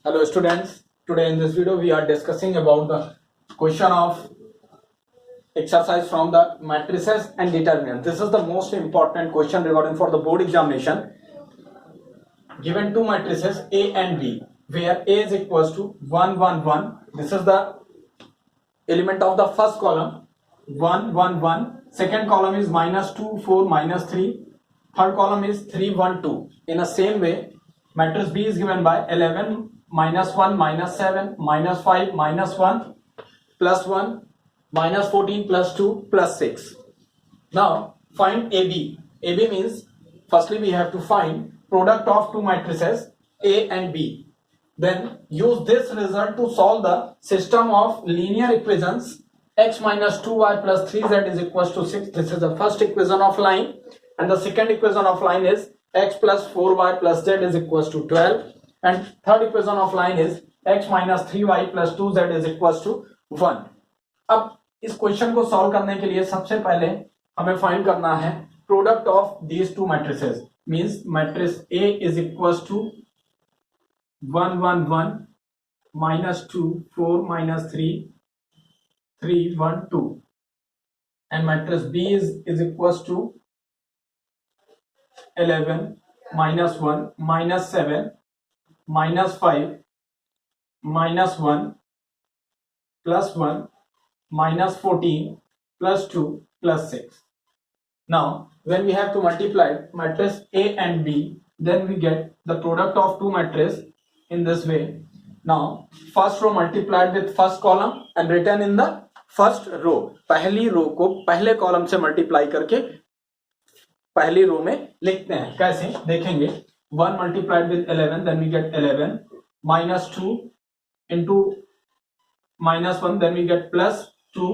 Hello students, today in this video we are discussing about the question of exercise from the matrices and determinants. This is the most important question regarding for the board examination. Given two matrices A and B, where A is equals to 1 1 1. This is the element of the first column 1 1 1. Second column is -2 4 -3. Third column is 3 1 2. In the same way, matrix B is given by 11 -1 -7 -5 -1 +1 -14 +2 +6. Now find AB. AB means firstly we have to find product of two matrices A and B. Then use this result to solve the system of linear equations x minus 2y plus 3z is equals to 6. This is the first equation of line, and the second equation of line is x plus 4y plus z is equals to 12, and third equation of line is x minus 3y plus 2z is equals to 1. अब इस question को solve करने के लिए सबसे पहले हमें find करना है product of these two matrices. Means matrix A is equals to 1 1 1 -2 4 -3 3 1 2, and matrix B is equals to 11 -1 -7 -5 -1 +1 -14 +2 +6. Now when we have to multiply matrix A and B, then we get the product of two matrices in this way. Now first row multiplied with first column and written in the first row. पहली रो को पहले column से multiply करके पहली रो में लिखते हैं. कैसे देखेंगे? 1 multiplied with 11, then we get 11 -2 into -1, then we get +2.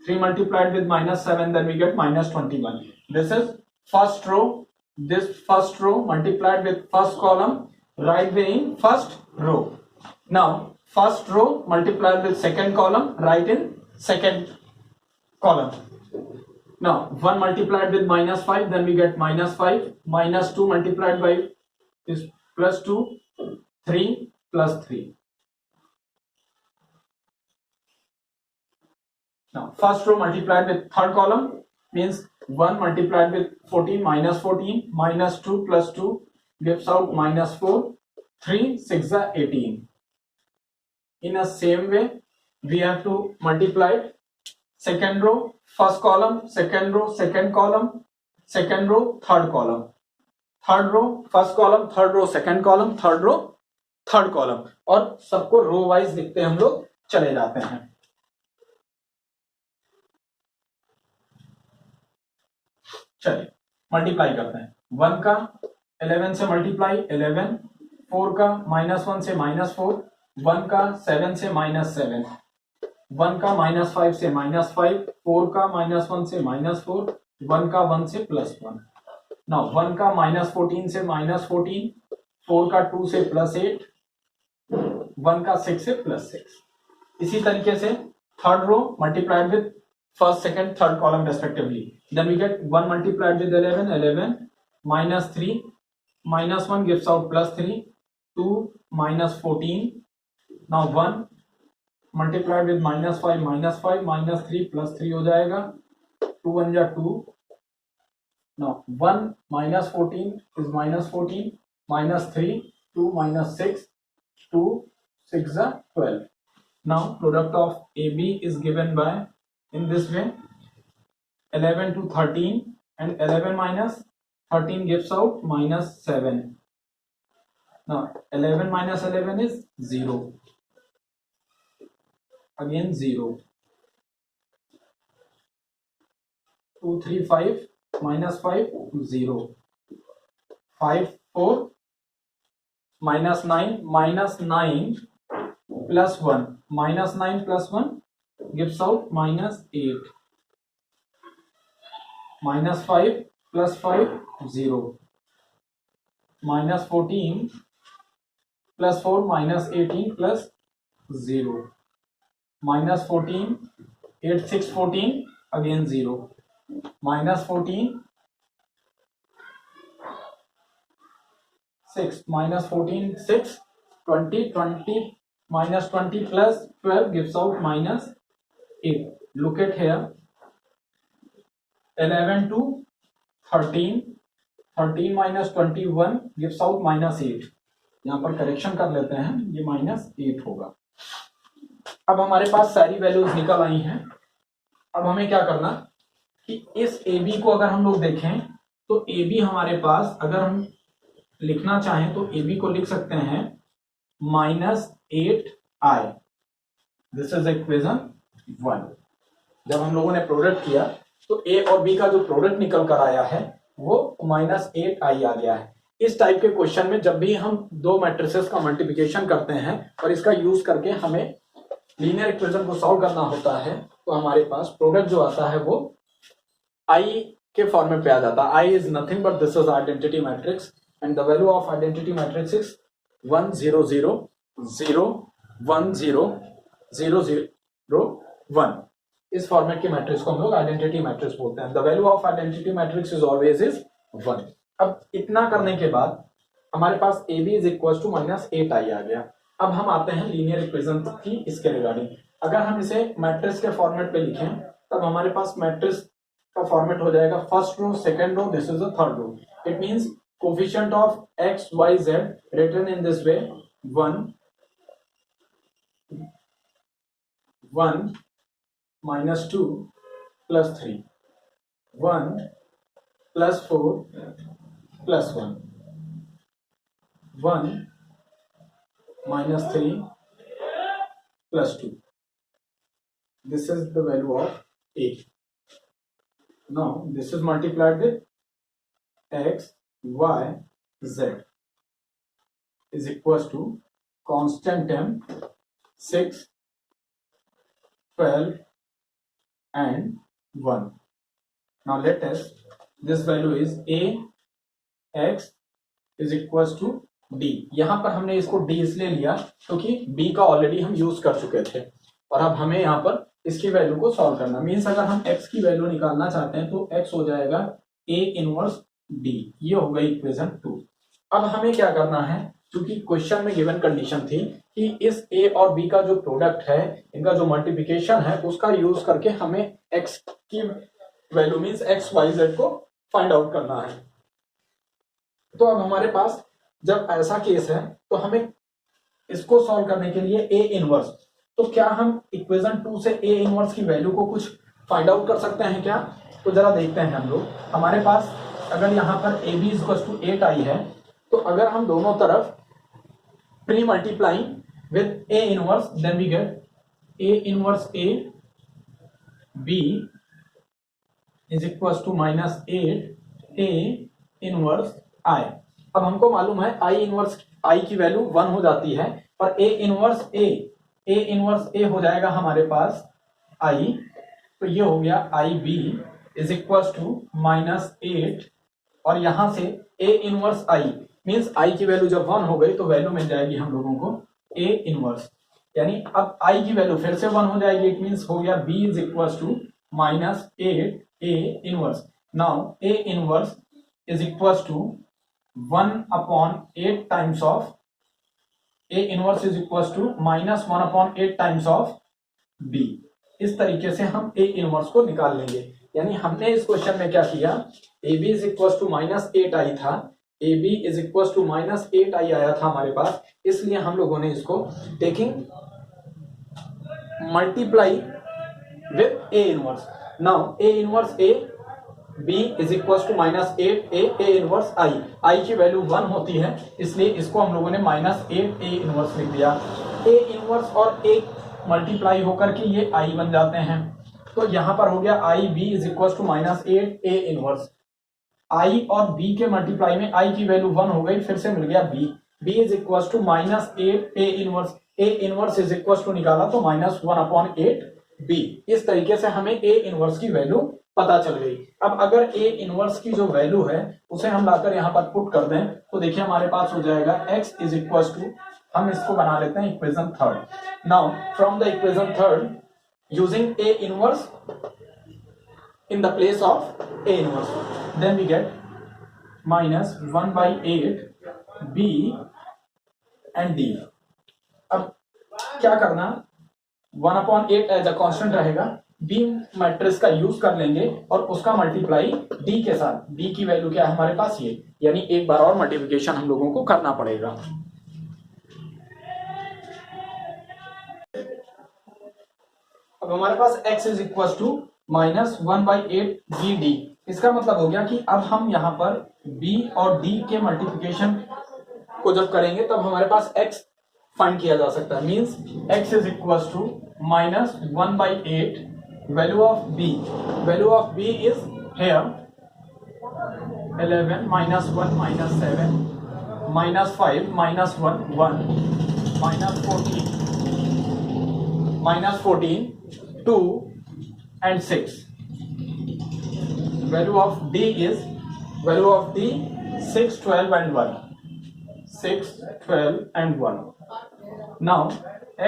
3 multiplied with -7, then we get -21. This is first row. This first row multiplied with first column, right way in first row. Now first row multiplied with second column, right in second column. Now 1 multiplied with -5, then we get -5. -2 multiplied by is +2. 3 +3. Now first row multiplied with third column means 1 multiplied with 14 -14 -2 +2 gives out -4. 3 6 are 18. In a same way we have to multiply second row first column, second row second column, second row third column, third row first column, third row second column, third row third column, और सबको row wise लिखते हम लोग चले जाते हैं. चलिए multiply करते हैं. 1 का 11 से मल्टीप्लाई 11, 4 का -1 से -4, 1 का 7 से -7, 1 का -5 से -5, 4 का -1 से -4, 1 का 1 से +1. नाउ 1 का -14 से -14, 4 का 2 से +8, 1 का 6 से +6. इसी तरीके से third row multiplied with first second third column respectively, then we get 1 multiplied with 11 11 -3 -1 gives out +3, 2 -14. now 1 multiplied with -5 -3 +3 हो जाएगा. 2 1 जा 2. now 1 -14 is -14 -3 2 -6 2 6 जा 12. now product of AB is given by in this way 11 to 13, and 11 minus 13 gives out -7. now 11 minus 11 is 0. again 0. 2 3 5 -5 0. 5 4 -9 -9 plus 1 -9 plus 1 gives out -8. -5 plus 5 0. -14 plus 4 -18 plus 0. -14 8 6 14 again 0. -14 6 -14 6 20 minus 20 plus 12 gives out minus 8. Look at here, 11 to 13, 13 minus 21 gives out minus 8. यहाँ पर correction कर लेते हैं, ये minus 8 होगा. अब हमारे पास सारी वैल्यूज निकल आई हैं. अब हमें क्या करना कि इस AB को अगर हम लोग देखें तो AB हमारे पास अगर हम लिखना चाहें तो AB को लिख सकते हैं -8i. This is equation 1. जब हम लोगों ने प्रोडक्ट किया तो A और B का जो प्रोडक्ट निकल कर आया है वो -8i आ गया है. इस टाइप के क्वेश्चन में जब भी हम दो मैट्रिसेस का मल्टीप्लिकेशन करते हैं और इसका यूज करके हमें लीनियर इक्वेशन को सॉल्व करना होता है तो हमारे पास प्रोडक्ट जो आता है वो I के फॉर्मेट पे आ जाता है. I is nothing but this is identity matrix and the value of identity matrix is 1 0 0 0 1 0 0 0 1. इस फॉर्मेट के मैट्रिक्स को हम लोग आइडेंटिटी मैट्रिक्स बोलते हैं. The value of identity matrix is always is 1. अब इतना करने के बाद हमारे पास AB is equal to -8i आ गया. अब हम आते हैं लीनियर इक्वेशन की इसके रिगार्डिंग. अगर हम इसे मैट्रिक्स के फॉर्मेट पे लिखें तब हमारे पास मैट्रिक्स का फॉर्मेट हो जाएगा first row, second row, this is the third row. It means coefficient of x y z written in this way 1 -2 + 3 1 + 4 + 1 1 -3 + 2. This is the value of A. Now this is multiplied with x y z is equals to constant term 6 12 and 1. Now let us, this value is A x is equals to D. यहां पर हमने इसको D इसलिए लिया क्योंकि B का already हम use कर चुके थे और अब हमें यहाँ पर इसकी वैल्यू को सॉल्व करना. मीन्स अगर हम x की वैल्यू निकालना चाहते हैं तो x हो जाएगा A इनवर्स D. ये हो गई इक्वेशन 2. अब हमें क्या करना है, क्योंकि क्वेश्चन में गिवन कंडीशन थी कि इस A और B का जो प्रोडक्ट है, इनका जो मल्टीप्लिकेशन है उसका यूज करके हमें x की value means x y z को फाइंड आउट करना है. तो अब हमारे पास जब ऐसा केस है तो हमें इसको सॉल्व करने के लिए A इनवर्स, तो क्या हम इक्वेशन 2 से A इनवर्स की वैल्यू को कुछ फाइंड आउट कर सकते हैं क्या? तो जरा देखते हैं हम लोग. हमारे पास अगर यहाँ पर AB = 8i है तो अगर हम दोनों तरफ pre multiplying with A inverse then we get A inverse A B is equal to -8 A inverse I. अब हमको मालूम है I इनवर्स I की वैल्यू 1 हो जाती है और A इनवर्स A हो जाएगा हमारे पास I. तो ये हो गया IB इज इक्वल टू -8 और यहां से A inverse I means I की वैल्यू जब 1 हो गई तो वैल्यू मिल जाएगी हम लोगों को A इनवर्स. यानी अब I की वैल्यू फिर से 1 हो जाएगी. इट मीन्स हो गया B is equal to -8 A inverse. Now A inverse is equal to 1/8 times of A inverse is equal to -1/8 times of B. इस तरीके से हम A इनवर्स को निकाल लेंगे. यानी हमने इस क्वेश्चन में क्या किया, AB is equal to -8i था, AB is equal to -8i आया था हमारे पास, इसलिए हम लोगों ने इसको taking multiply with A inverse. Now A inverse A B is equal to -8 A inverse I की वैल्यू 1 होती है इसलिए इसको हम लोगों ने -8 A इनवर्स लिख दिया. A इनवर्स और A मल्टीप्लाई होकर के ये I बन जाते हैं. तो यहां पर हो गया IB is equal to -8 A inverse. I और B के मल्टीप्लाई में I की वैल्यू 1 हो गई, फिर से मिल गया B is equal to -8 A inverse. A inverse is equal to निकाला तो -1/8 B. इस तरीके से हमें A इनवर्स की वैल्यू पता चल गई. अब अगर A इनवर्स की जो वैल्यू है उसे हम लाकर यहाँ पर पुट कर दें तो देखिए हमारे पास हो जाएगा x इज इक्वल टू, हम इसको बना लेते हैं equation 3rd. Now from the equation 3rd using A inverse in the place of A inverse, then we get -1/8 B and D. अब क्या करना, 1/8 एज अ कांस्टेंट रहेगा, बी मैट्रिक्स का यूज कर लेंगे और उसका मल्टीप्लाई डी के साथ। डी की वैल्यू क्या है हमारे पास ये, यानी एक बार और मल्टीप्लिकेशन हम लोगों को करना पड़ेगा। अब हमारे पास x is equal to -1/8 BD। इसका मतलब हो गया कि अब हम यहाँ पर b और d के मल्टीप्लिकेशन को जब करेंगे तब हमारे पास x फाइंड किया जा सकता है। Means x is equal to -1/8 value of b। Value of b is here 11 -1 -7 -5 -1 -14 2 and 6. Value of d is 6 12 and 1, 6 12 and 1. Now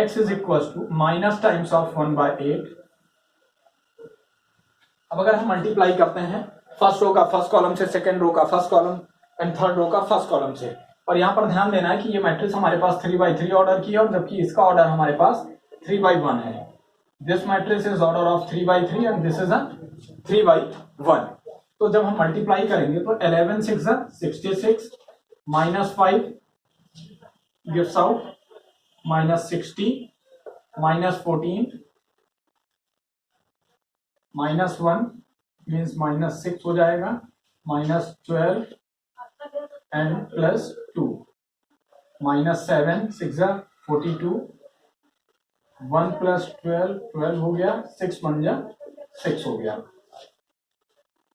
x is equals to minus times of 1/8. अब अगर हम मल्टीप्लाई करते हैं first row का first column से, second row का first column and third row का first column से, और यहाँ पर ध्यान देना है कि ये मैट्रिक्स हमारे पास 3/3 ऑर्डर की है और जबकि इसका ऑर्डर हमारे पास 3/1 है। This matrix is order of 3/3 and this is a 3/1. तो जब हम मल्टीप्लाई करेंगे तो 11 6 66 -5 gives out -60 -14 -1 means -6 हो जाएगा, -12 and +2 -7 6 42 1 + 12 12 हो गया, 6 बन जा 6 हो गया।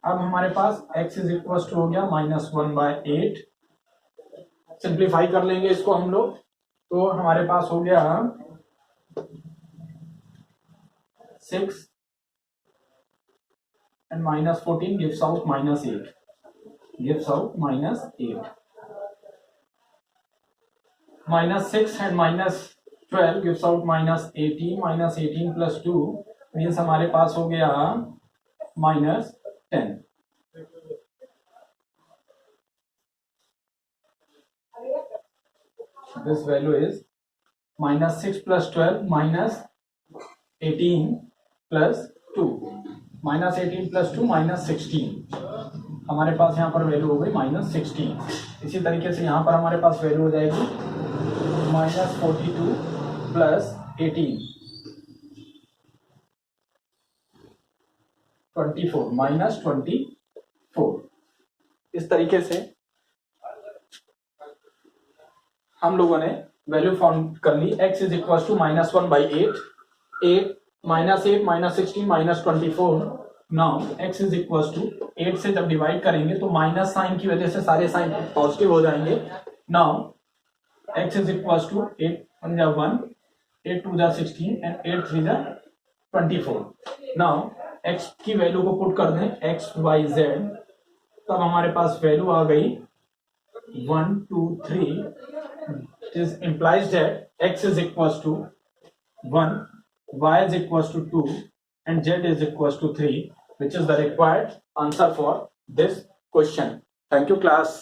अब हमारे पास x इज इक्वल टू हो गया -1/8। सिंप्लीफाई कर लेंगे इसको हम लोग, तो हमारे पास हो गया 6 and -14 gives out -8, gives out -8 -6 and -12 gives out -18 -18 + 2 means हमारे पास हो गया -10। This value is -6 + 12 -18 + 2, -18 + 2 -16। हमारे पास यहाँ पर वैल्यू हो गई -16। इसी तरीके से यहाँ पर हमारे पास वैल्यू हो जाएगी -42 + 18 24 -24। इस तरीके से हम लोगों ने वैल्यू फाउंड कर ली। x is equal to -1/8, 8 -16 -24। Now x is equal to 8 से जब डिवाइड करेंगे तो माइनस साइन की वजह से सारे साइन पॉजिटिव हो जाएंगे। Now x is equal to 8 1 जा 1, 8 2 जा 16 एंड 8 3 जा 24। नाउ x की वैल्यू को पुट कर दें x y z, तब हमारे पास वैल्यू आ गई 1 2 3। This implies that x is equals to 1, y is equals to 2 and z is equals to 3, which is the required answer for this question. Thank you class.